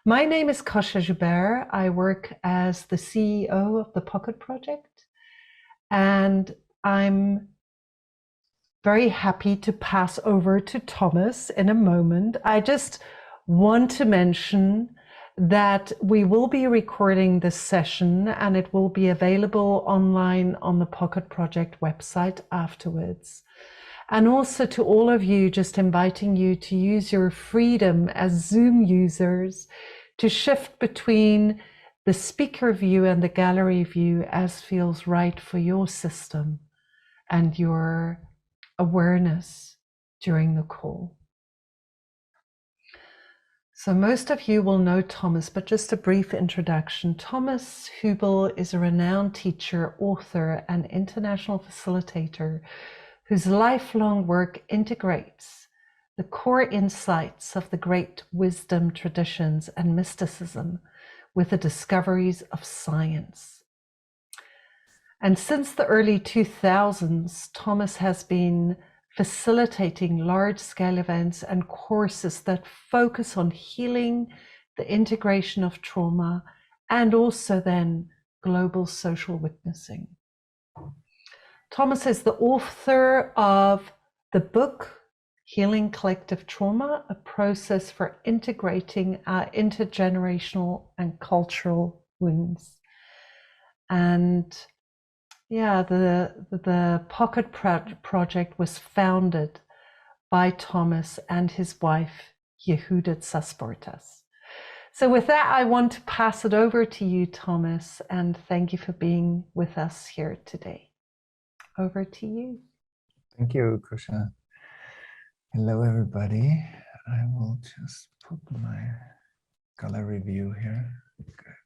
My name is Kasia Joubert. I work as the CEO of the Pocket Project, and I'm very happy to pass over to Thomas in a moment. I just want to mention that we will be recording this session and it will be available online on the Pocket Project website afterwards. And also to all of you, just inviting you to use your freedom as Zoom users to shift between the speaker view and the gallery view as feels right for your system and your awareness during the call. So most of you will know Thomas, but just a brief introduction. Thomas Hübl is a renowned teacher, author, and international facilitator whose lifelong work integrates the core insights of the great wisdom traditions and mysticism with the discoveries of science. And since the early 2000s, Thomas has been facilitating large-scale events and courses that focus on healing, the integration of trauma, and also then global social witnessing. Thomas is the author of the book Healing Collective Trauma, a process for integrating our intergenerational and cultural wounds. And yeah, the Pocket Project was founded by Thomas and his wife, Yehudit Sasportas. So with that, I want to pass it over to you, Thomas, and thank you for being with us here today. Over to you. Thank you, Kasia. Hello, everybody. I will just put my gallery view here. Okay.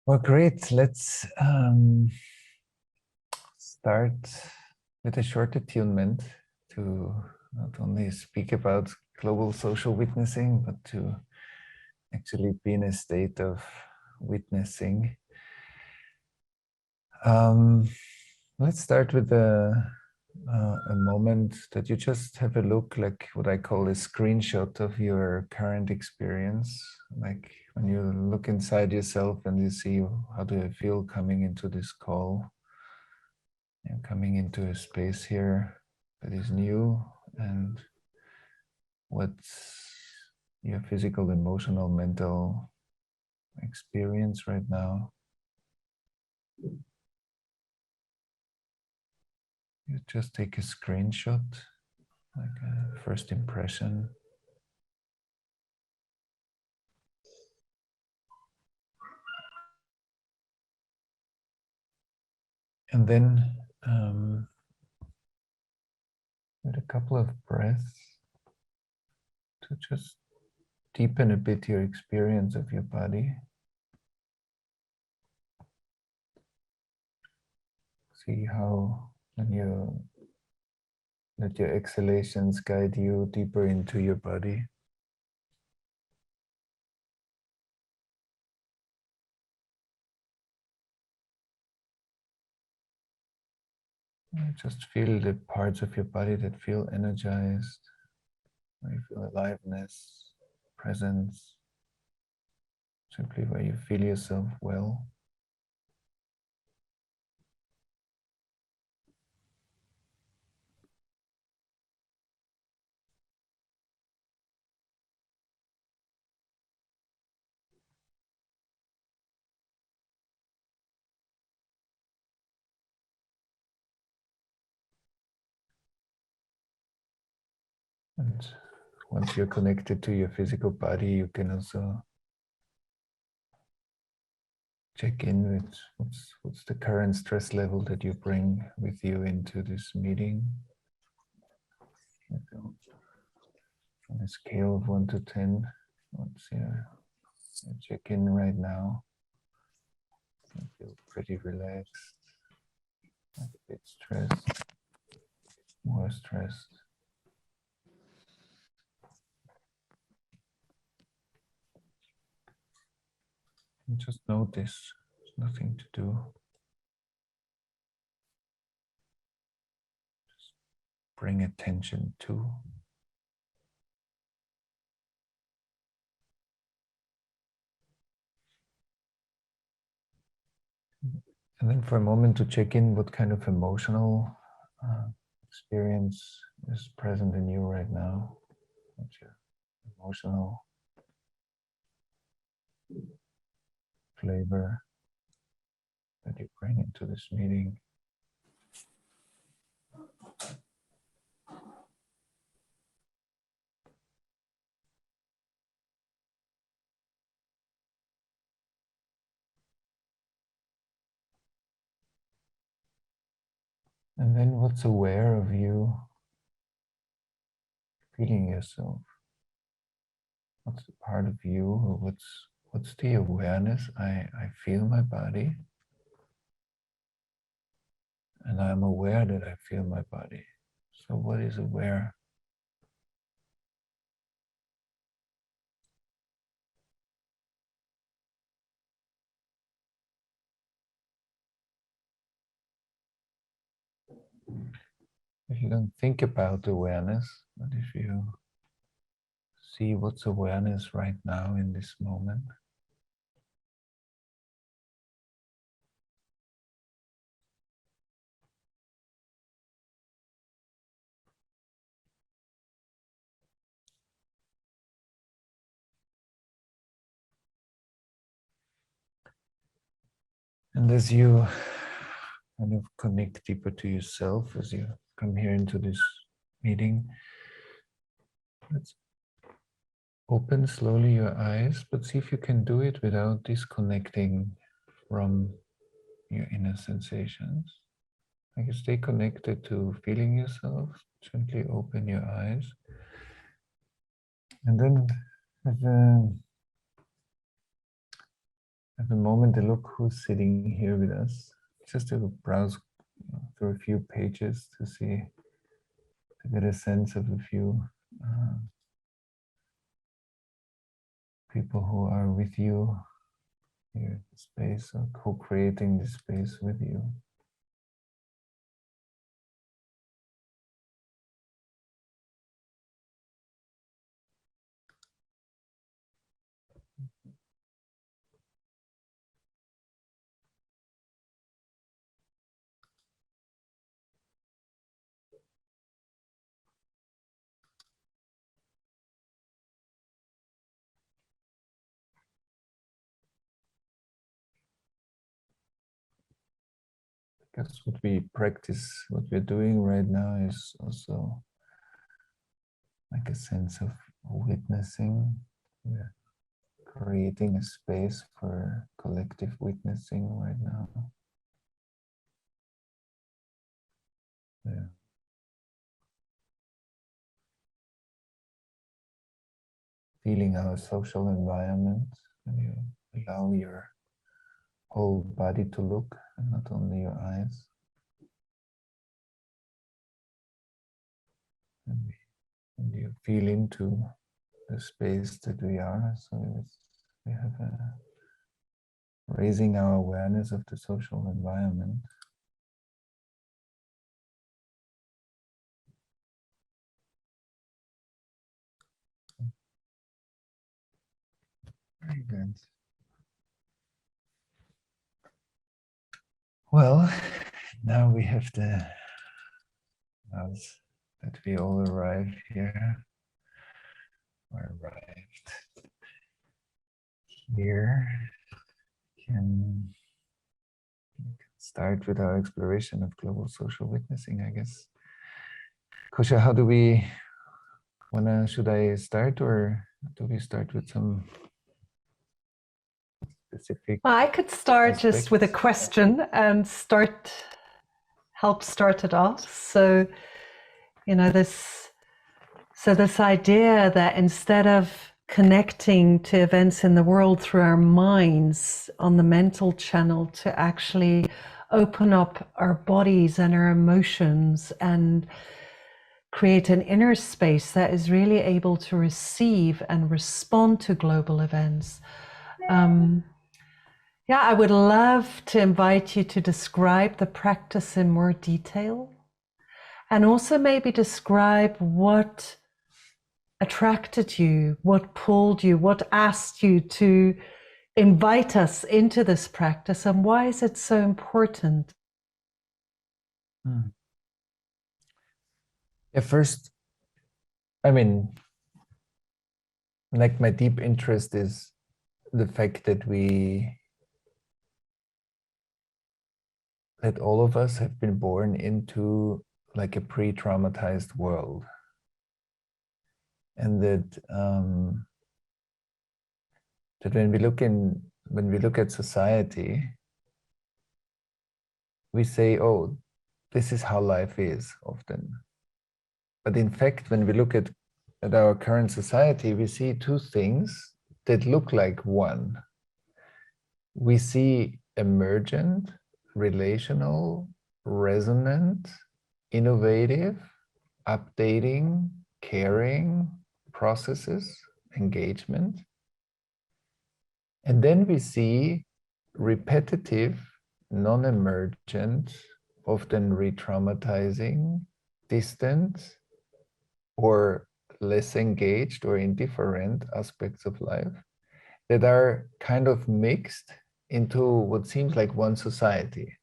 Well, great. Let's start with a short attunement to not only speak about global social witnessing, but to actually be in a state of witnessing. Let's start with a moment that you just have a look, like what I call a screenshot of your current experience. Like when you look inside yourself and you see, how do I feel coming into this call? And coming into a space here that is new, and what's your physical, emotional, mental experience right now? You just take a screenshot, like a first impression. And then with a couple of breaths to just deepen a bit your experience of your body. See how when you let your exhalations guide you deeper into your body. Just feel the parts of your body that feel energized, where you feel aliveness, presence, simply where you feel yourself well. And once you're connected to your physical body, you can also check in with what's the current stress level that you bring with you into this meeting. On a scale of 1 to 10, what's your check-in right now? I feel pretty relaxed, a bit stressed, more stressed. And just notice, there's nothing to do. Just bring attention to. And then for a moment to check in what kind of emotional experience is present in you right now. What's your emotional flavor that you bring into this meeting? And then what's aware of you feeling yourself? What's the part of you, or what's the awareness? I feel my body, and I'm aware that I feel my body. So what is aware? If you don't think about awareness, but if you see what's awareness right now in this moment, and as you kind of connect deeper to yourself, as you come here into this meeting, let's open slowly your eyes, but see if you can do it without disconnecting from your inner sensations. Like you stay connected to feeling yourself, gently open your eyes, and then have a moment to look who's sitting here with us. Just to browse through a few pages to see, to get a sense of a few people who are with you here in the space, or co-creating this space with you. Because what we practice, what we're doing right now is also like a sense of witnessing. We're creating a space for collective witnessing right now. Yeah. Feeling our social environment, when you allow your whole body to look and not only your eyes. And you feel into the space that we are. So we have raising our awareness of the social environment. Very good. Well, now we have the house that we all arrive here, or arrived here. Can start with our exploration of global social witnessing, I guess. Kosha, how do we should I start, or do we start with some specific Well, I could start just with a aspects? question and help start it off. So, this idea that instead of connecting to events in the world through our minds on the mental channel, to actually open up our bodies and our emotions and create an inner space that is really able to receive and respond to global events. Yeah, I would love to invite you to describe the practice in more detail, and also maybe describe what attracted you, what pulled you, what asked you to invite us into this practice, and why is it so important? At first, I mean, like my deep interest is the fact that all of us have been born into like a pre-traumatized world, and that when we look at society, we say, oh, this is how life is often. But in fact, when we look at our current society, we see two things that look like one. We see emergent, relational, resonant, innovative, updating, caring processes, engagement. And then we see repetitive, non-emergent, often re-traumatizing, distant, or less engaged or indifferent aspects of life that are kind of mixed into what seems like one society.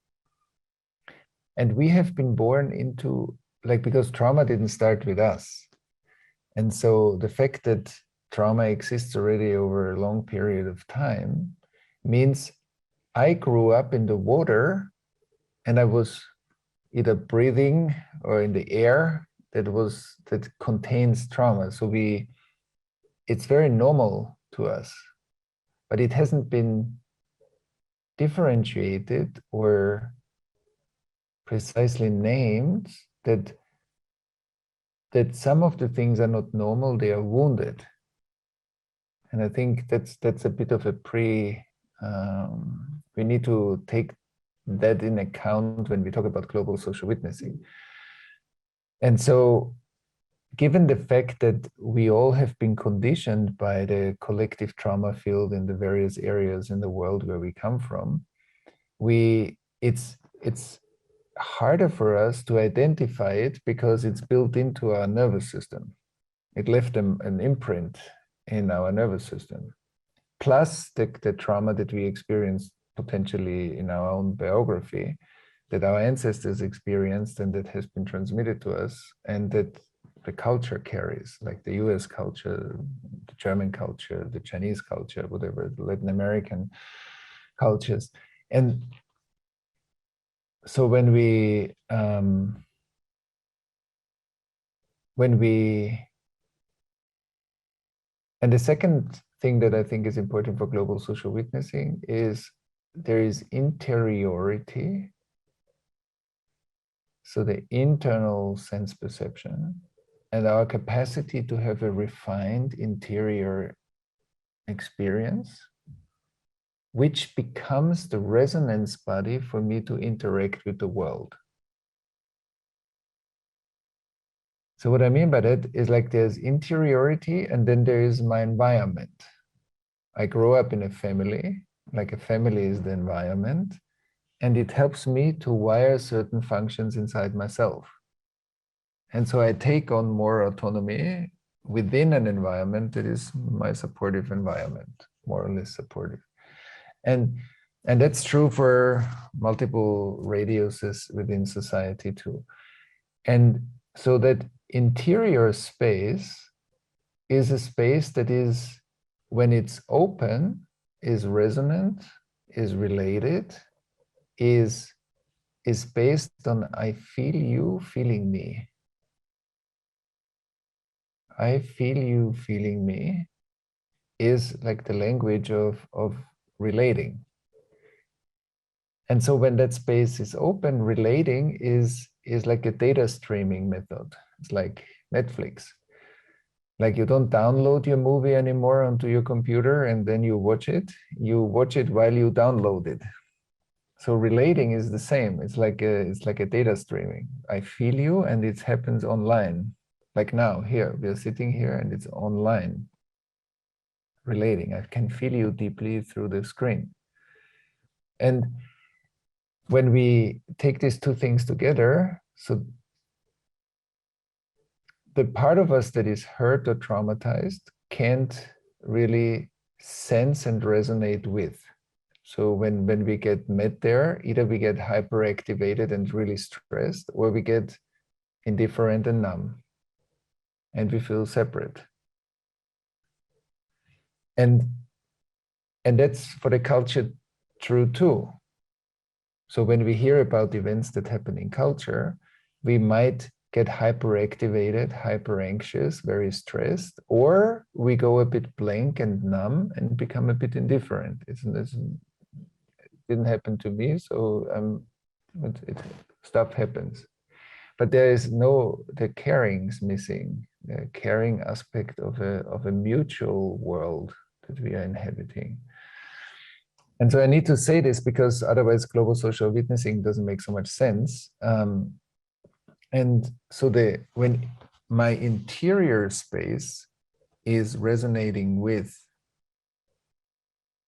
And we have been born into, like, because trauma didn't start with us. And so the fact that trauma exists already over a long period of time means I grew up in the water and I was either breathing or in the air that contains trauma. So it's very normal to us, but it hasn't been differentiated or precisely named that some of the things are not normal, they are wounded. And I think that's a bit of a we need to take that in account when we talk about global social witnessing. And so given the fact that we all have been conditioned by the collective trauma field in the various areas in the world where we come from, it's harder for us to identify it because it's built into our nervous system. It left an imprint in our nervous system. Plus the trauma that we experienced potentially in our own biography, that our ancestors experienced and that has been transmitted to us, and that the culture carries, like the US culture, the German culture, the Chinese culture, whatever, the Latin American cultures. And so when we and the second thing that I think is important for global social witnessing is there is interiority, so the internal sense perception, and our capacity to have a refined interior experience, which becomes the resonance body for me to interact with the world. So what I mean by that is, like, there's interiority and then there is my environment. I grow up in a family, like a family is the environment, and it helps me to wire certain functions inside myself. And so I take on more autonomy within an environment that is my supportive environment, more or less supportive. And that's true for multiple radiuses within society too. And so that interior space is a space that is, when it's open, is resonant, is related, is based on I feel you feeling me. I feel you feeling me is like the language of relating. And so when that space is open, relating is like a data streaming method. It's like Netflix. Like, you don't download your movie anymore onto your computer and then you watch it. You watch it while you download it. So relating is the same. It's like a data streaming. I feel you and it happens online. Like now, here, we are sitting here and it's online. Relating. I can feel you deeply through the screen. And when we take these two things together, so the part of us that is hurt or traumatized can't really sense and resonate with. So when we get met there, either we get hyperactivated and really stressed, or we get indifferent and numb, and we feel separate. And that's for the culture true too. So when we hear about events that happen in culture, we might get hyperactivated, hyper anxious, very stressed, or we go a bit blank and numb and become a bit indifferent. It didn't happen to me, so stuff happens. But there is the caring's missing, the caring aspect of a mutual world that we are inhabiting. And so I need to say this because otherwise global social witnessing doesn't make so much sense. And so when my interior space is resonating with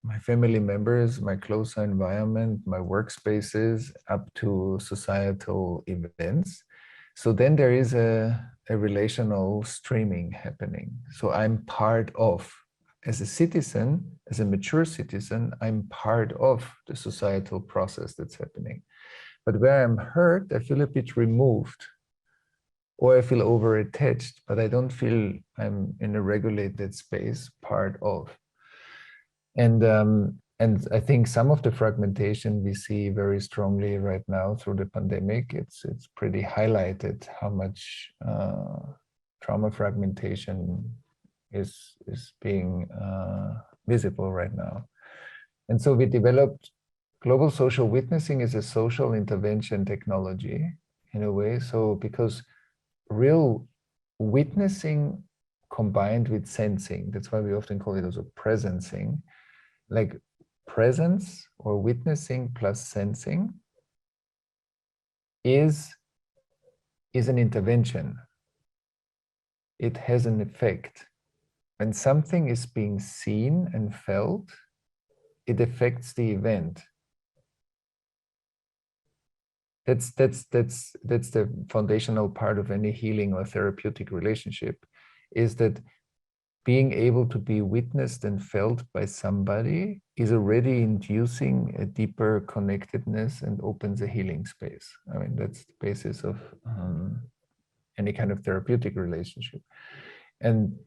my family members, my closer environment, my workspaces, up to societal events, so then there is a relational streaming happening. So I'm part of, as a citizen, as a mature citizen, I'm part of the societal process that's happening. But where I'm hurt, I feel a bit removed, or I feel over-attached, but I don't feel I'm in a regulated space, part of. And I think some of the fragmentation we see very strongly right now through the pandemic, it's pretty highlighted how much trauma fragmentation is being visible right now. And so we developed global social witnessing as a social intervention technology in a way. So because real witnessing combined with sensing, that's why we often call it also presencing, like presence or witnessing plus sensing is an intervention. It has an effect. When something is being seen and felt, it affects the event. That's the foundational part of any healing or therapeutic relationship, is that being able to be witnessed and felt by somebody is already inducing a deeper connectedness and opens a healing space. I mean, that's the basis of any kind of therapeutic relationship. And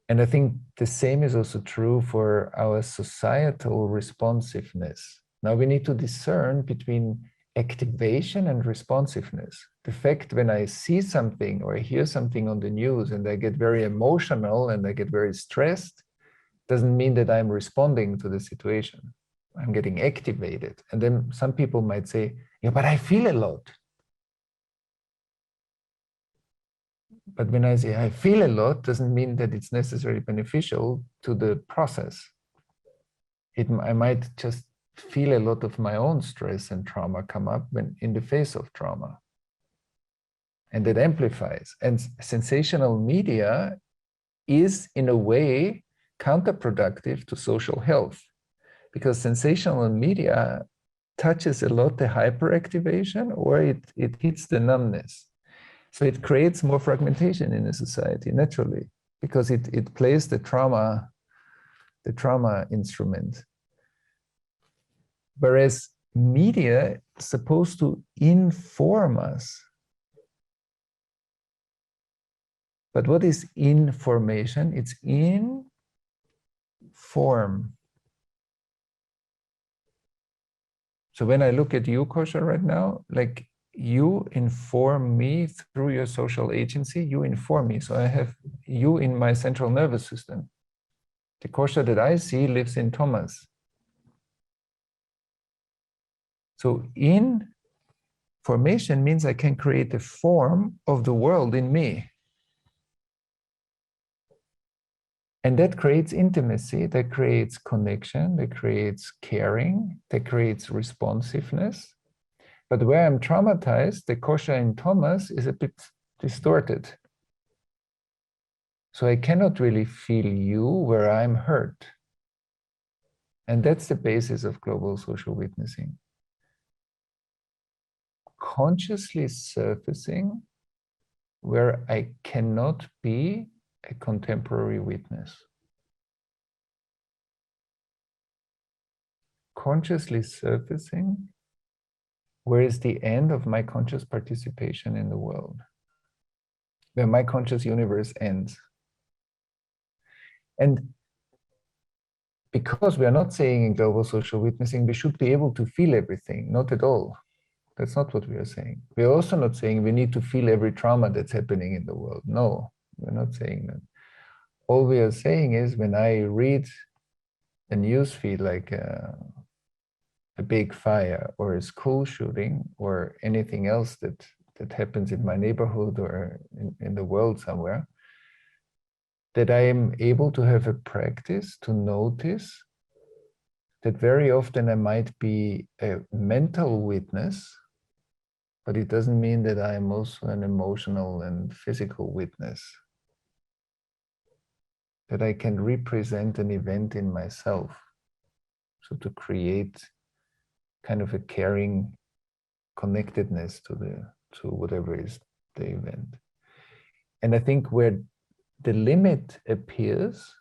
I think the same is also true for our societal responsiveness. Now we need to discern between activation and responsiveness. The fact when I see something or I hear something on the news and I get very emotional and I get very stressed, doesn't mean that I'm responding to the situation. I'm getting activated. And then some people might say, yeah, but I feel a lot. But when I say I feel a lot, doesn't mean that it's necessarily beneficial to the process. I might just feel a lot of my own stress and trauma come up when in the face of trauma. And that amplifies. And sensational media is in a way counterproductive to social health, because sensational media touches a lot the hyperactivation, or it hits the numbness. So it creates more fragmentation in a society naturally, because it plays the trauma instrument. Whereas media is supposed to inform us. But what is information? It's in form. So when I look at you, Kosha, right now, like you inform me through your social agency, you inform me. So I have you in my central nervous system. The Kosha that I see lives in Thomas. So information means I can create a form of the world in me. And that creates intimacy, that creates connection, that creates caring, that creates responsiveness. But where I'm traumatized, the Kosha in Thomas is a bit distorted. So I cannot really feel you where I'm hurt. And that's the basis of global social witnessing. Consciously surfacing where I cannot be a contemporary witness. consciously surfacing, where is the end of my conscious participation in the world, where my conscious universe ends. And because we are not saying in global social witnessing, we should be able to feel everything, not at all. That's not what we are saying. We are also not saying we need to feel every trauma that's happening in the world. No, we're not saying that. All we are saying is when I read a news feed like a big fire or a school shooting or anything else that happens in my neighborhood or in the world somewhere, that I am able to have a practice to notice that very often I might be a mental witness, but it doesn't mean that I am also an emotional and physical witness. That I can represent an event in myself. So to create kind of a caring connectedness to whatever is the event. And I think where the limit appears,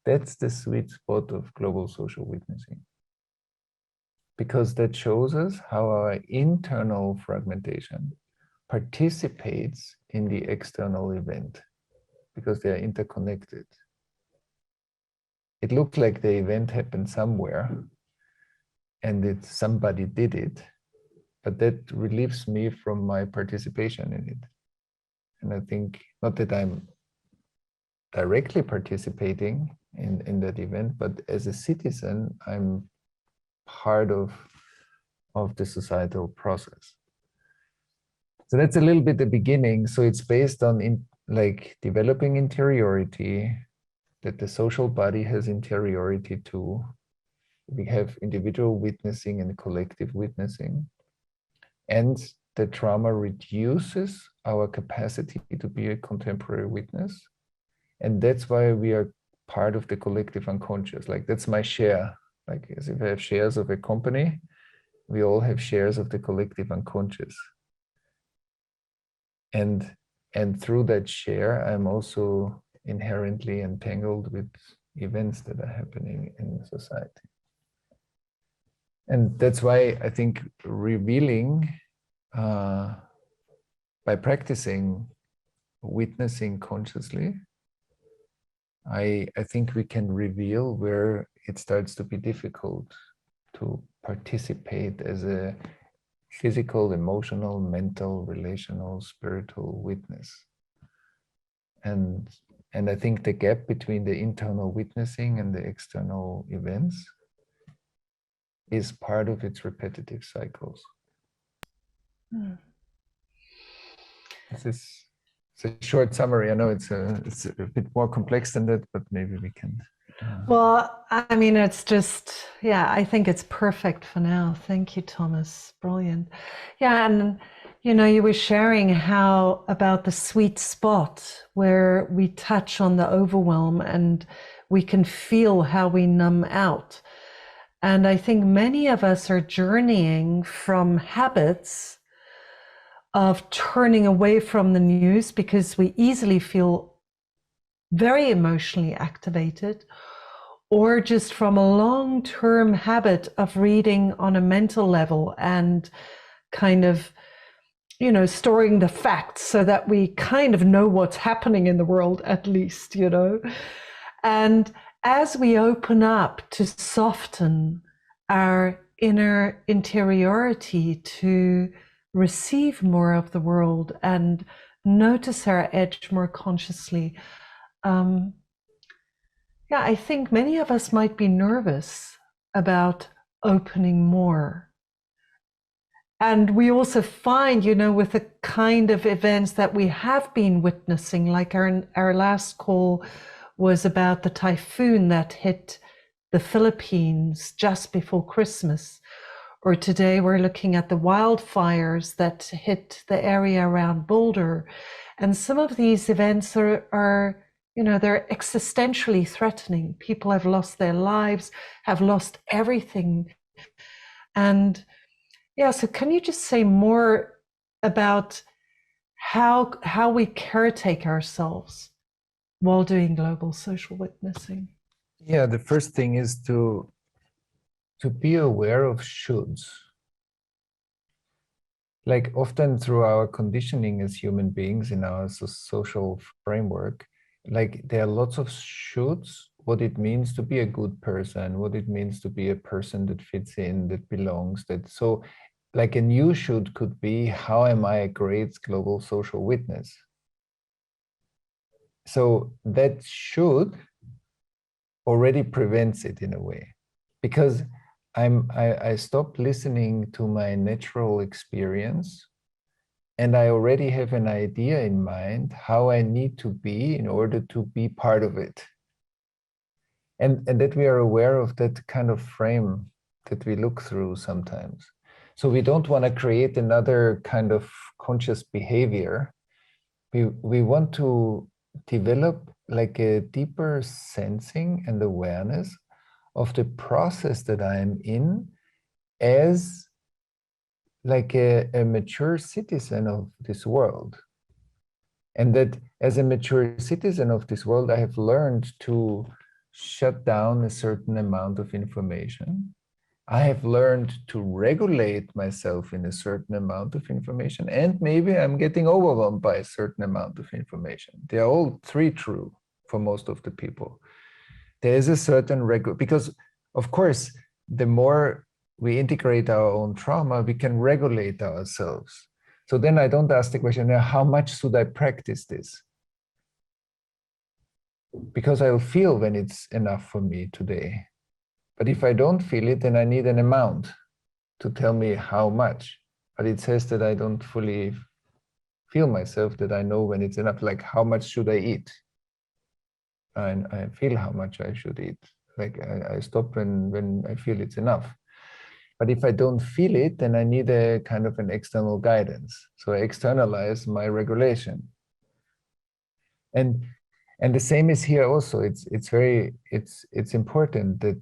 that's the sweet spot of global social witnessing. Because that shows us how our internal fragmentation participates in the external event, because they are interconnected. It looked like the event happened somewhere and somebody did it, but that relieves me from my participation in it. And I think, not that I'm directly participating in that event, but as a citizen, I'm part of the societal process. So that's a little bit the beginning. So it's based on like developing interiority, that the social body has interiority too. We have individual witnessing and collective witnessing. And the trauma reduces our capacity to be a contemporary witness. And that's why we are part of the collective unconscious. Like that's my share. Like as if I have shares of a company, we all have shares of the collective unconscious. And through that share, I'm also inherently entangled with events that are happening in society. And that's why I think revealing, by practicing witnessing consciously, I think we can reveal where it starts to be difficult to participate as a physical, emotional, mental, relational, spiritual witness. And I think the gap between the internal witnessing and the external events is part of its repetitive cycles. It's a short summary. I know it's a bit more complex than that, but maybe we can. Well, I mean, it's just, yeah, I think it's perfect for now. Thank you, Thomas. Brilliant. Yeah, and you know, you were sharing how about the sweet spot where we touch on the overwhelm and we can feel how we numb out. And I think many of us are journeying from habits of turning away from the news because we easily feel very emotionally activated, or just from a long-term habit of reading on a mental level and kind of, you know, storing the facts so that we kind of know what's happening in the world at least, you know. And as we open up to soften our inner interiority to receive more of the world and notice our edge more consciously, yeah, I think many of us might be nervous about opening more. And we also find, you know, with the kind of events that we have been witnessing, like our last call was about the typhoon that hit the Philippines just before Christmas. Or today we're looking at the wildfires that hit the area around Boulder. And some of these events are you know, they're existentially threatening. People have lost their lives, have lost everything. And yeah, so can you just say more about how we caretake ourselves while doing global social witnessing? Yeah, the first thing is to to be aware of shoulds. Like often through our conditioning as human beings in our social framework, like there are lots of shoulds, what it means to be a good person, what it means to be a person that fits in, that belongs, that so like a new should could be, how am I a great global social witness? So that should already prevents it in a way, because I stopped listening to my natural experience, and I already have an idea in mind how I need to be in order to be part of it. And that we are aware of that kind of frame that we look through sometimes. So we don't want to create another kind of conscious behavior. We want to develop like a deeper sensing and awareness of the process that I am in as like a mature citizen of this world. And that as a mature citizen of this world, I have learned to shut down a certain amount of information. I have learned to regulate myself in a certain amount of information, and maybe I'm getting overwhelmed by a certain amount of information. They're all three true for most of the people. There is a certain because of course, the more we integrate our own trauma, we can regulate ourselves. So then I don't ask the question, now, how much should I practice this? Because I'll feel when it's enough for me today. But if I don't feel it, then I need an amount to tell me how much. But it says that I don't fully feel myself, that I know when it's enough. Like, how much should I eat? And I feel how much I should eat. Like I stop when I feel it's enough. But if I don't feel it, then I need a kind of an external guidance. So I externalize my regulation. And the same is here also. It's important that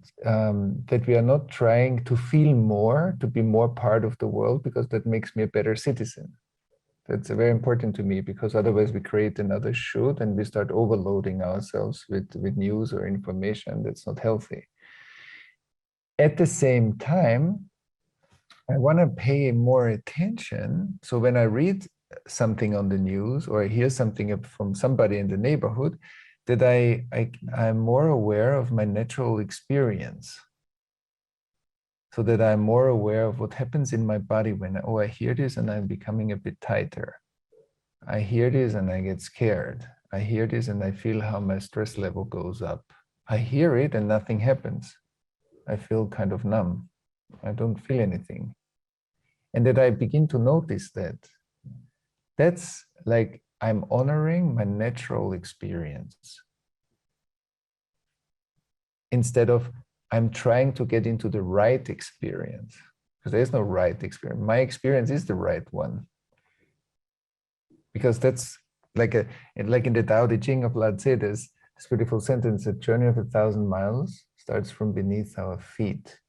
that we are not trying to feel more, to be more part of the world, because that makes me a better citizen. That's very important to me, because otherwise we create another should and we start overloading ourselves with news or information that's not healthy. At the same time, I want to pay more attention. So when I read something on the news or I hear something from somebody in the neighborhood, that I'm more aware of my natural experience. So that I'm more aware of what happens in my body when, I hear this and I'm becoming a bit tighter. I hear this and I get scared. I hear this and I feel how my stress level goes up. I hear it and nothing happens. I feel kind of numb. I don't feel anything. And that I begin to notice that. That's like I'm honoring my natural experience. Instead of I'm trying to get into the right experience. Because there's no right experience. My experience is the right one. Because that's like in the Tao Te Ching of Lao Tse, there's this beautiful sentence: a journey of 1,000 miles starts from beneath our feet.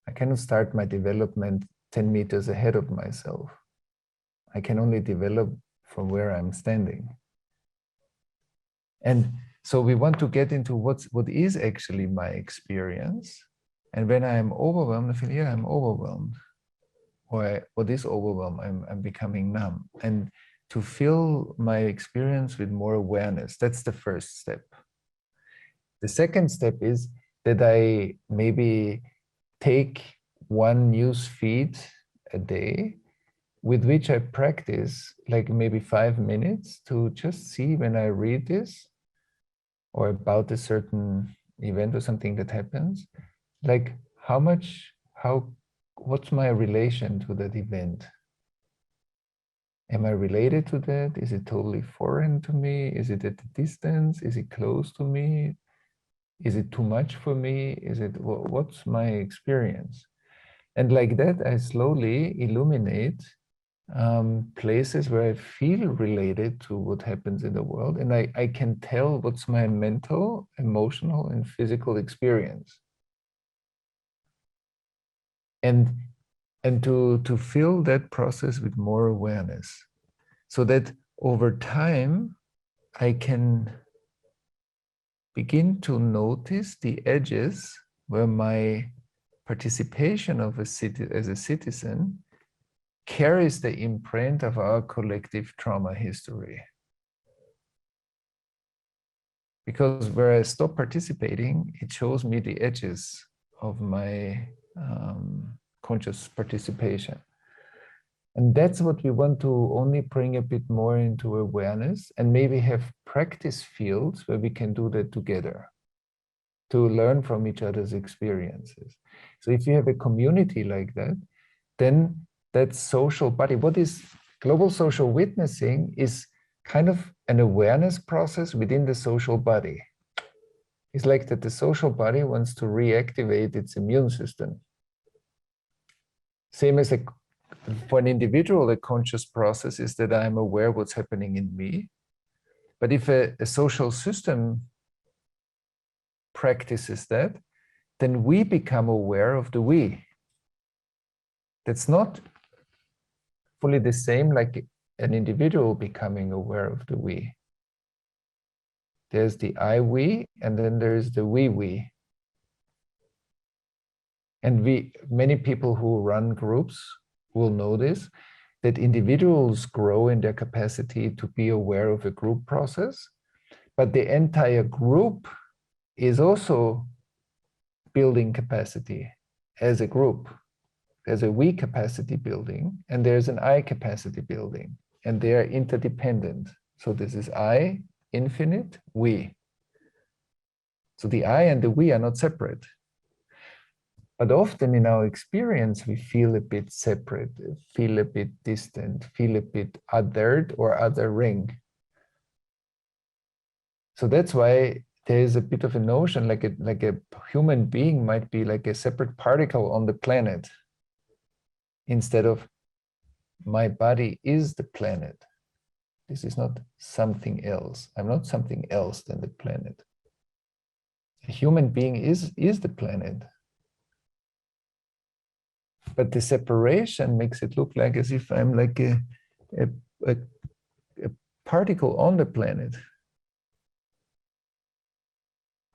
I cannot start my development 10 meters ahead of myself. I can only develop from where I'm standing. And so we want to get into what is actually my experience. And when I'm overwhelmed, I feel, yeah, I'm overwhelmed. Or what is overwhelmed? I'm becoming numb. And to fill my experience with more awareness, that's the first step. The second step is that I maybe take one news feed a day with which I practice like maybe 5 minutes to just see when I read this or about a certain event or something that happens, like what's my relation to that event? Am I related to that? Is it totally foreign to me? Is it at a distance? Is it close to me? Is it too much for me? What's my experience? And like that, I slowly illuminate places where I feel related to what happens in the world. And I can tell what's my mental, emotional, and physical experience. And to fill that process with more awareness, so that over time I can begin to notice the edges where my participation of as a citizen carries the imprint of our collective trauma history. Because where I stop participating, it shows me the edges of my conscious participation. And that's what we want to only bring a bit more into awareness, and maybe have practice fields where we can do that together to learn from each other's experiences. So if you have a community like that, then that social body, what is global social witnessing, is kind of an awareness process within the social body. It's like that the social body wants to reactivate its immune system. Same as for an individual, a conscious process is that I'm aware what's happening in me. But if a social system practices that, then we become aware of the we. That's not fully the same like an individual becoming aware of the we. There's the I we, and then there's the we. And many people who run groups will know this, that individuals grow in their capacity to be aware of a group process, but the entire group is also building capacity as a group. There's a we capacity building, and there's an I capacity building, and they are interdependent. So this is I, infinite, we. So the I and the we are not separate. But often in our experience, we feel a bit separate, feel a bit distant, feel a bit othered or othering. So that's why there is a bit of a notion like a human being might be like a separate particle on the planet, instead of my body is the planet. This is not something else. I'm not something else than the planet. A human being is the planet. But the separation makes it look like as if I'm like a particle on the planet.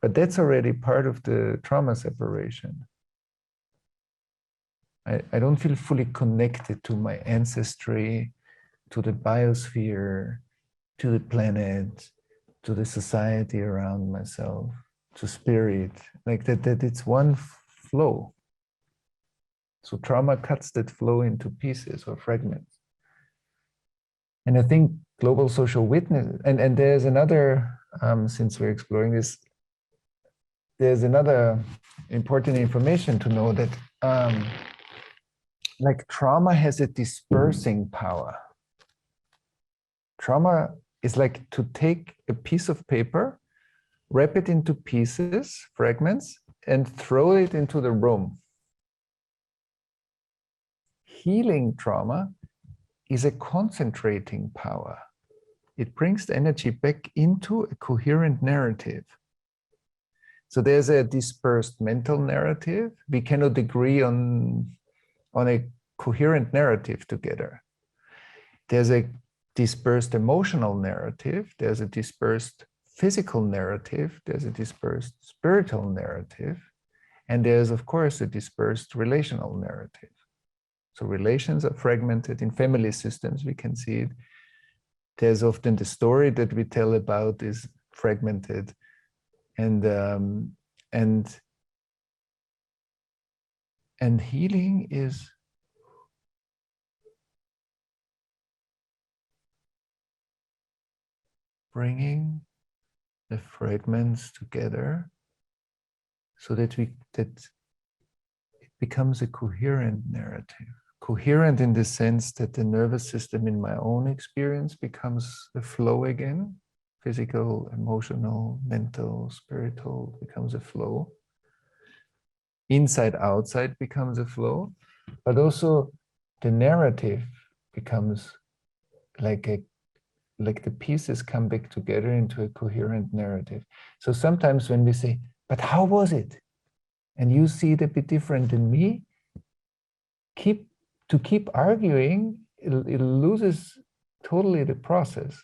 But that's already part of the trauma separation. I don't feel fully connected to my ancestry, to the biosphere, to the planet, to the society around myself, to spirit, like that it's one flow. So trauma cuts that flow into pieces or fragments. And I think global social witness, and there's another, since we're exploring this, there's another important information to know that like trauma has a dispersing power. Trauma is like to take a piece of paper, wrap it into pieces, fragments, and throw it into the room. Healing trauma is a concentrating power. It brings the energy back into a coherent narrative. So there's a dispersed mental narrative. We cannot agree on a coherent narrative together. There's a dispersed emotional narrative. There's a dispersed physical narrative. There's a dispersed spiritual narrative. And there's, of course, a dispersed relational narrative. So relations are fragmented in family systems. We can see it. There's often the story that we tell about is fragmented, and healing is bringing the fragments together so that it becomes a coherent narrative. Coherent in the sense that the nervous system in my own experience becomes a flow again. Physical, emotional, mental, spiritual becomes a flow. Inside, outside becomes a flow. But also the narrative becomes like the pieces come back together into a coherent narrative. So sometimes when we say, but how was it? And you see it a bit different than me, keep arguing, it loses totally the process.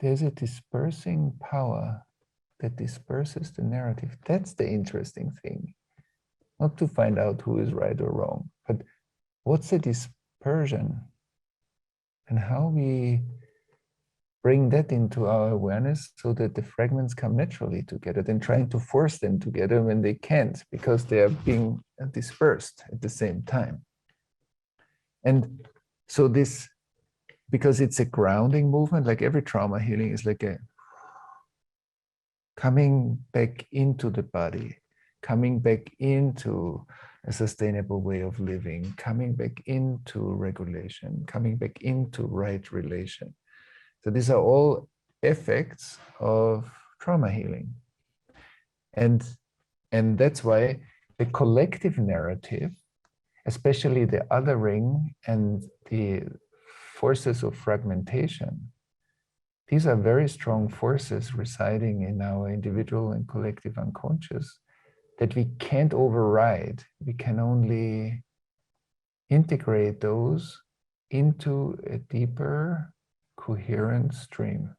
There's a dispersing power that disperses the narrative. That's the interesting thing. Not to find out who is right or wrong, but what's the dispersion and how we bring that into our awareness so that the fragments come naturally together than trying to force them together when they can't because they are being dispersed at the same time. And so this, because it's a grounding movement, like every trauma healing is like a coming back into the body, coming back into a sustainable way of living, coming back into regulation, coming back into right relation. So these are all effects of trauma healing. And that's why the collective narrative, especially the othering and the forces of fragmentation, these are very strong forces residing in our individual and collective unconscious that we can't override. We can only integrate those into a deeper, coherent stream.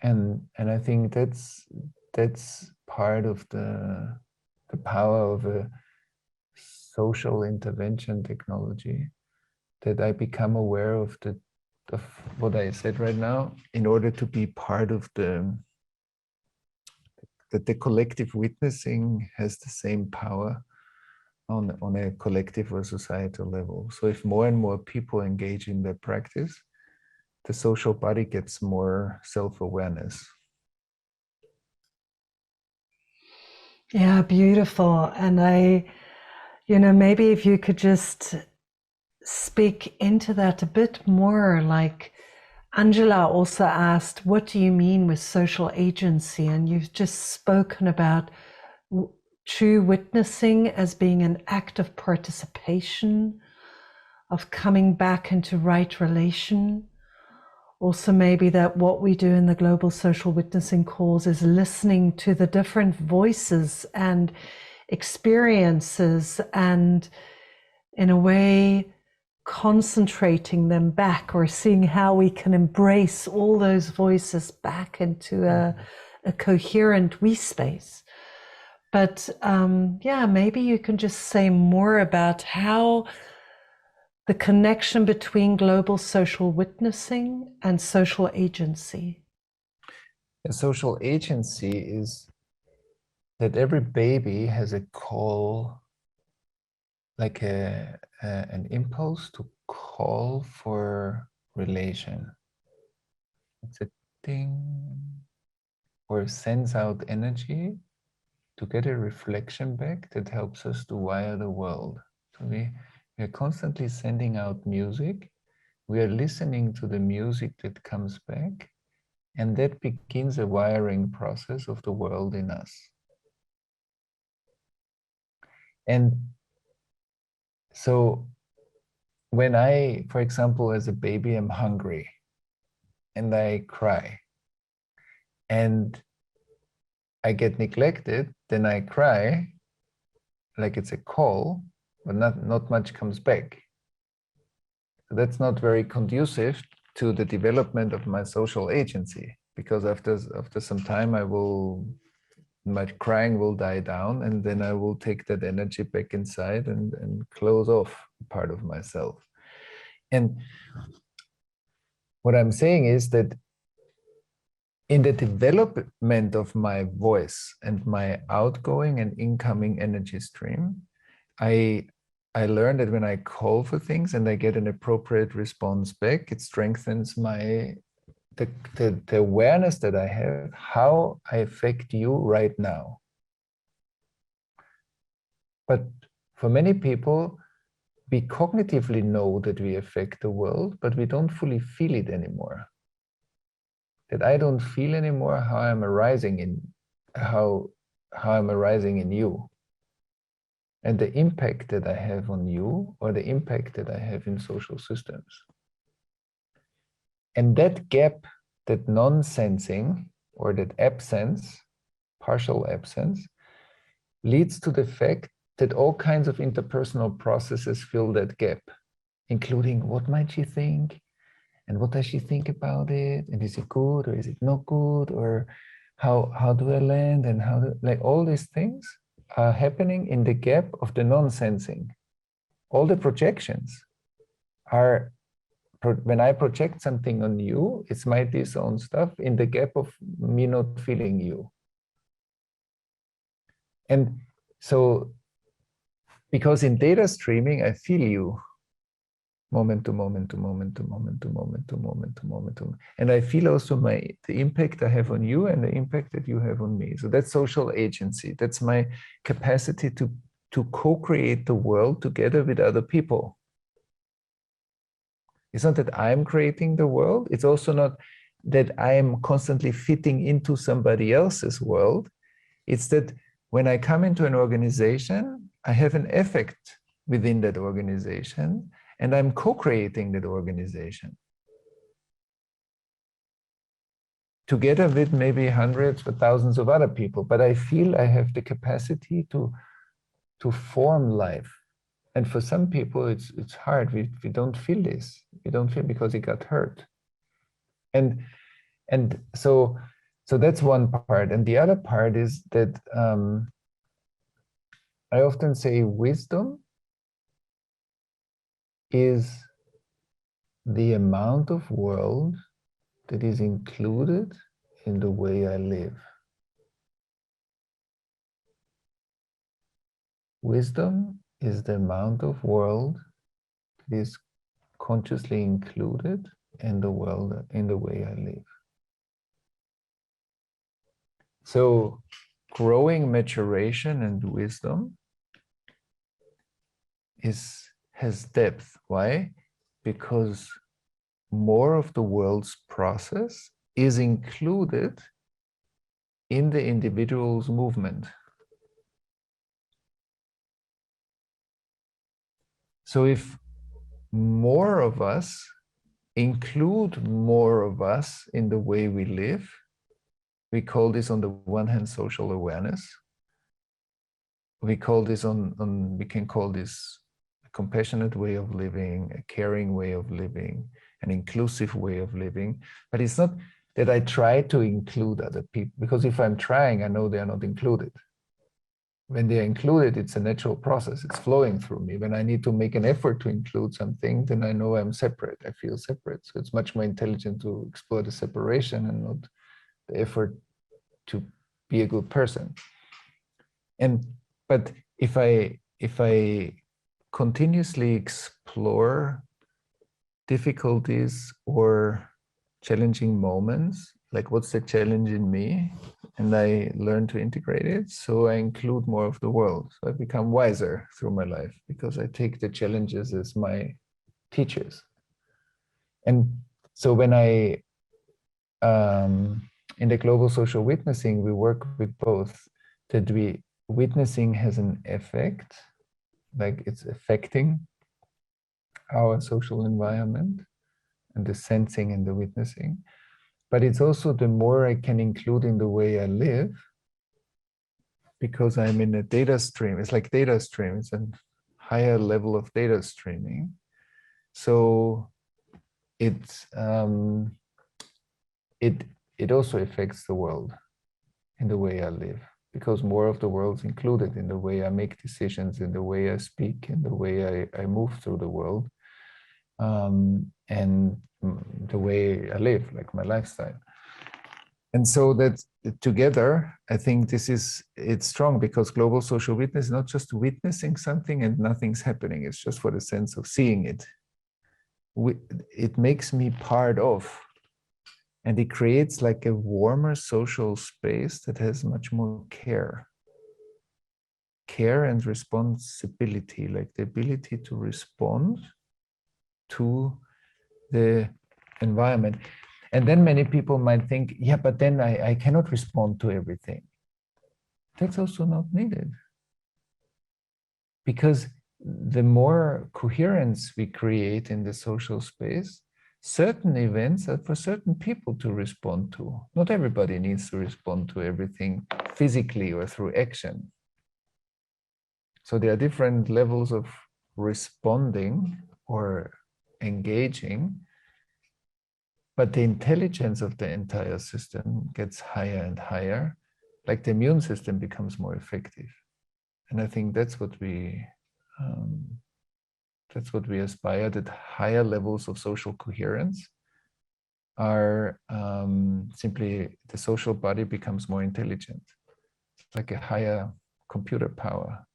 And I think that's part of the power of a social intervention technology, that I become aware of what I said right now in order to be part of that the collective witnessing has the same power on a collective or societal level. So if more and more people engage in their practice, the social body gets more self-awareness. Yeah, beautiful. And maybe if you could just speak into that a bit more, like Angela also asked, what do you mean with social agency? And you've just spoken about true witnessing as being an act of participation, of coming back into right relation. Also, maybe that what we do in the global social witnessing calls is listening to the different voices and experiences and, in a way, concentrating them back, or seeing how we can embrace all those voices back into a coherent we space. But maybe you can just say more about how the connection between global social witnessing and social agency. Social agency is that every baby has a call, like an impulse to call for relation. It's a ding, or sends out energy to get a reflection back that helps us to wire the world. So we are constantly sending out music. We are listening to the music that comes back, and that begins a wiring process of the world in us. And so when I, for example, as a baby, am hungry and I cry and I get neglected, then I cry like it's a call, but not much comes back. So that's not very conducive to the development of my social agency, because after some time my crying will die down, and then I will take that energy back inside and close off part of myself. And what I'm saying is that in the development of my voice and my outgoing and incoming energy stream, I learned that when I call for things and I get an appropriate response back, it strengthens the awareness that I have, how I affect you right now. But for many people, we cognitively know that we affect the world, but we don't fully feel it anymore. That I don't feel anymore how I'm arising in you, and the impact that I have on you, or the impact that I have in social systems. And that gap, that non-sensing, or that absence, partial absence, leads to the fact that all kinds of interpersonal processes fill that gap, including what might she think, And what does she think about it? And is it good or is it not good? Or how do I land? And how do, like all these things are happening in the gap of the non-sensing. All the projections are, when I project something on you, it's my disowned stuff in the gap of me not feeling you. And so, because in data streaming, I feel you moment to moment to moment to moment to moment to moment to moment to, and I feel also the impact I have on you and the impact that you have on me. So that's social agency. That's my capacity to co-create the world together with other people. It's not that I'm creating the world. It's also not that I am constantly fitting into somebody else's world. It's that when I come into an organization, I have an effect within that organization, and I'm co-creating that organization together with maybe hundreds or thousands of other people. But I feel I have the capacity to form life. And for some people, it's hard. We don't feel this. We don't feel because it got hurt. And so that's one part. And the other part is that I often say wisdom is the amount of world that is included in the way I live. Wisdom is the amount of world that is consciously included in the world, in the way I live. So growing maturation and wisdom has depth. Why? Because more of the world's process is included in the individual's movement. So if more of us include more of us in the way we live, we call this on the one hand social awareness. We call this we can call this a compassionate way of living, a caring way of living, an inclusive way of living. But it's not that I try to include other people, because if I'm trying, I know they are not included. When they are included, it's a natural process. It's flowing through me. When I need to make an effort to include something, then I know I'm separate. I feel separate. So it's much more intelligent to explore the separation and not the effort to be a good person. But if I continuously explore difficulties or challenging moments, like what's the challenge in me, and I learn to integrate it, so I include more of the world. So I become wiser through my life because I take the challenges as my teachers. And so when in the global social witnessing, we work with both, that witnessing has an effect, like it's affecting our social environment and the sensing and the witnessing. But it's also the more I can include in the way I live, because I'm in a data stream. It's like data stream. It's a higher level of data streaming. So it also affects the world in the way I live, because more of the world's included in the way I make decisions, in the way I speak, in the way I move through the world, and the way I live, like my lifestyle. And so that together, I think it's strong, because global social witness is not just witnessing something and nothing's happening. It's just for the sense of seeing it. It makes me part of, and it creates like a warmer social space that has much more care and responsibility, like the ability to respond to the environment. And then many people might think, yeah, but then I cannot respond to everything. That's also not needed. Because the more coherence we create in the social space, certain events are for certain people to respond to. Not everybody needs to respond to everything physically or through action. So there are different levels of responding or engaging but the intelligence of the entire system gets higher and higher, like the immune system becomes more effective. And I think that's what we aspire, that higher levels of social coherence are simply the social body becomes more intelligent. It's like a higher computer power.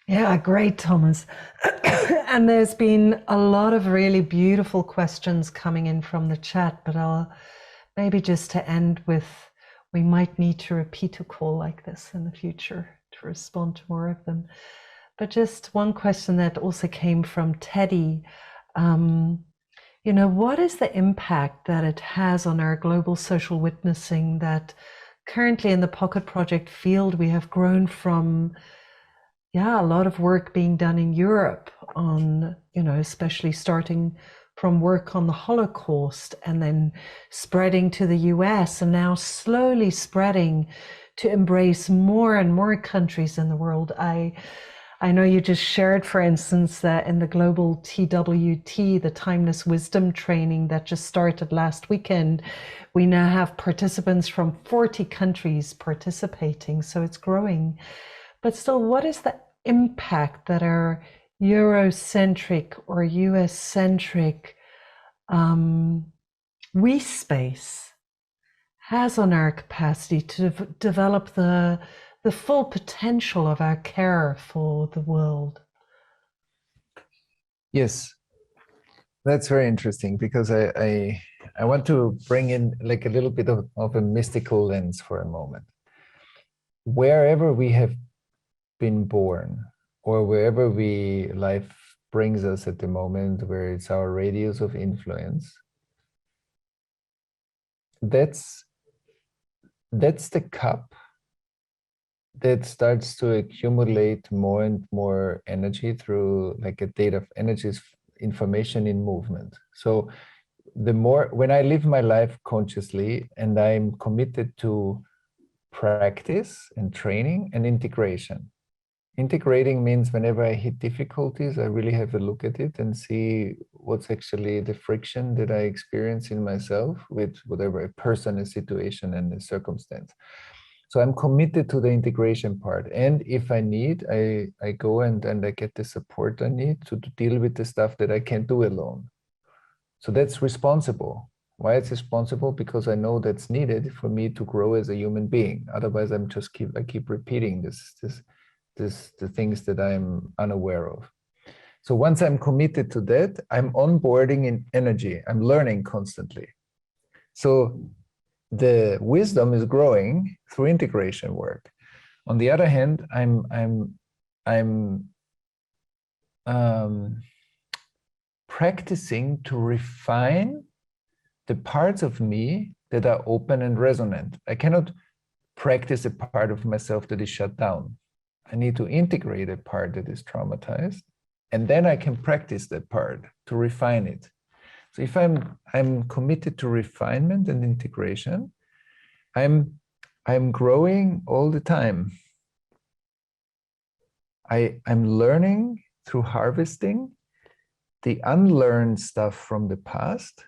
Yeah, great, Thomas. And there's been a lot of really beautiful questions coming in from the chat, but I'll maybe just to end with, we might need to repeat a call like this in the future to respond to more of them. But just one question that also came from Teddy. You know, what is the impact that it has on our global social witnessing that currently in the Pocket Project field we have grown from, yeah, a lot of work being done in Europe on, you know, especially starting from work on the Holocaust and then spreading to the US and now slowly spreading to embrace more and more countries in the world. I know you just shared, for instance, that in the global TWT, the Timeless Wisdom training that just started last weekend, we now have participants from 40 countries participating, so it's growing. But still, what is the impact that our Eurocentric or US-centric we space has on our capacity to develop the full potential of our care for the world? Yes, that's very interesting, because I want to bring in like a little bit of a mystical lens for a moment. Wherever we have been born, or wherever life brings us at the moment, where it's our radius of influence, that's the cup that starts to accumulate more and more energy through like a data of energies, information in movement. So the more, when I live my life consciously and I'm committed to practice and training and integration. Integrating means whenever I hit difficulties, I really have a look at it and see what's actually the friction that I experience in myself with whatever a person, a situation, and a circumstance. So I'm committed to the integration part. And if I need, I go and I get the support I need to deal with the stuff that I can't do alone. So that's responsible. Why it's responsible? Because I know that's needed for me to grow as a human being. Otherwise, I keep repeating the things that I'm unaware of. So once I'm committed to that, I'm onboarding in energy. I'm learning constantly. So the wisdom is growing through integration work. On the other hand, I'm practicing to refine the parts of me that are open and resonant. I cannot practice a part of myself that is shut down. I need to integrate a part that is traumatized, and then I can practice that part to refine it. So if I'm committed to refinement and integration, I'm growing all the time. I'm learning through harvesting the unlearned stuff from the past,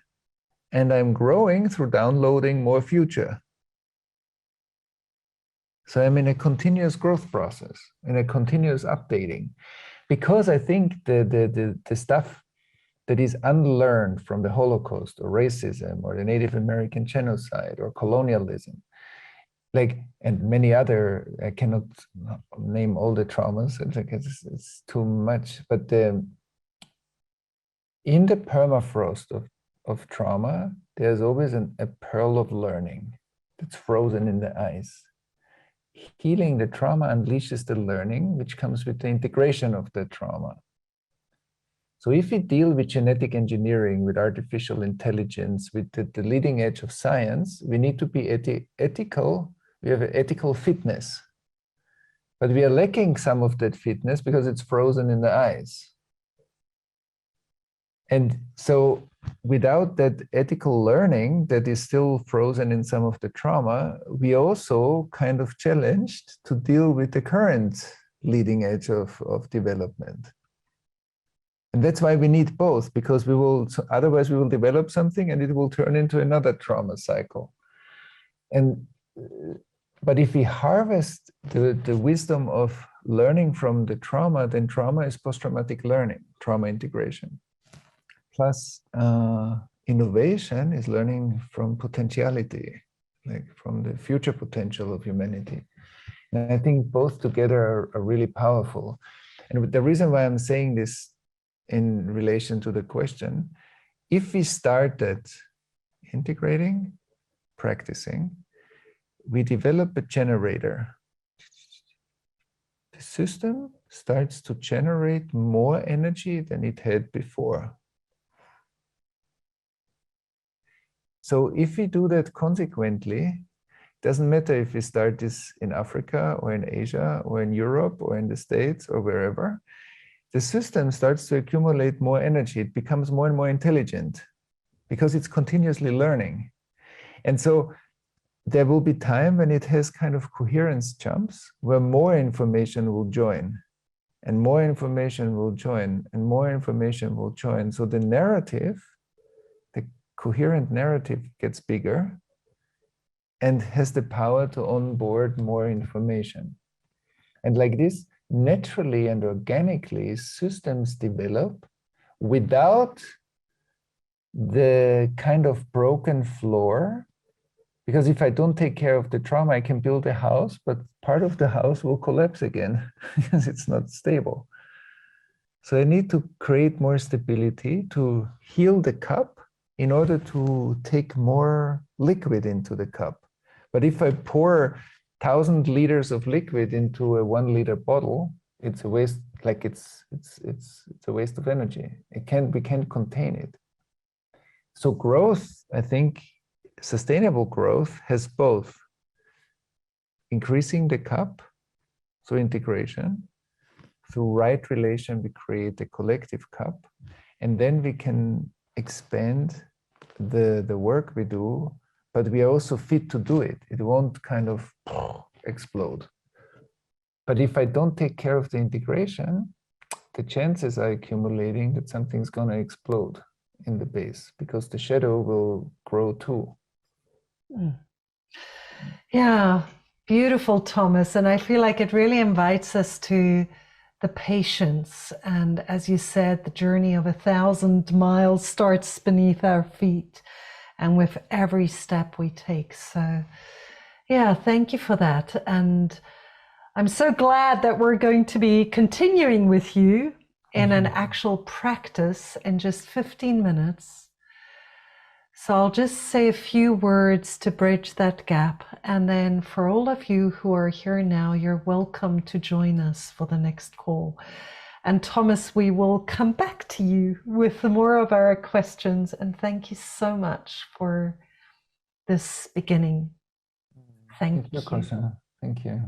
and I'm growing through downloading more future. So I'm in a continuous growth process, in a continuous updating, because I think the stuff that is unlearned from the Holocaust or racism or the Native American genocide or colonialism, like, and many other, I cannot name all the traumas, it's too much, but in the permafrost of trauma, there's always a pearl of learning that's frozen in the ice. Healing the trauma unleashes the learning, which comes with the integration of the trauma. So if we deal with genetic engineering, with artificial intelligence, with the leading edge of science, we need to be ethical. We have an ethical fitness. But we are lacking some of that fitness because it's frozen in the ice. And so without that ethical learning that is still frozen in some of the trauma, we also kind of challenged to deal with the current leading edge of development. And that's why we need both, because otherwise we will develop something and it will turn into another trauma cycle. And but if we harvest the wisdom of learning from the trauma, then trauma is post-traumatic learning, trauma integration. Plus innovation is learning from potentiality, like from the future potential of humanity. And I think both together are really powerful. And the reason why I'm saying this in relation to the question, if we started integrating, practicing, we develop a generator. The system starts to generate more energy than it had before. So if we do that consequently, it doesn't matter if we start this in Africa or in Asia or in Europe or in the States or wherever, the system starts to accumulate more energy. It becomes more and more intelligent because it's continuously learning. And so there will be time when it has kind of coherence jumps where more information will join and more information will join and more information will join. So the narrative, the coherent narrative gets bigger and has the power to onboard more information. And like this, naturally and organically, systems develop without the kind of broken floor. Because if I don't take care of the trauma, I can build a house, but part of the house will collapse again because it's not stable. So I need to create more stability to heal the cup in order to take more liquid into the cup. But if I pour 1,000 liters of liquid into a 1 liter bottle, it's a waste. Like it's a waste of energy. We can't contain it. So growth, I think, sustainable growth has both increasing the cup, so integration. Through right relation, we create a collective cup, and then we can expand the work we do, but we are also fit to do it. It won't kind of explode. But if I don't take care of the integration, the chances are accumulating that something's going to explode in the base because the shadow will grow too. Yeah, beautiful, Thomas. And I feel like it really invites us to the patience. And as you said, the journey of 1,000 miles starts beneath our feet and with every step we take. So yeah, thank you for that. And I'm so glad that we're going to be continuing with you in an actual practice in just 15 minutes. So I'll just say a few words to bridge that gap. And then for all of you who are here now, you're welcome to join us for the next call. And Thomas, we will come back to you with more of our questions. And thank you so much for this beginning. Thank you. Thank you.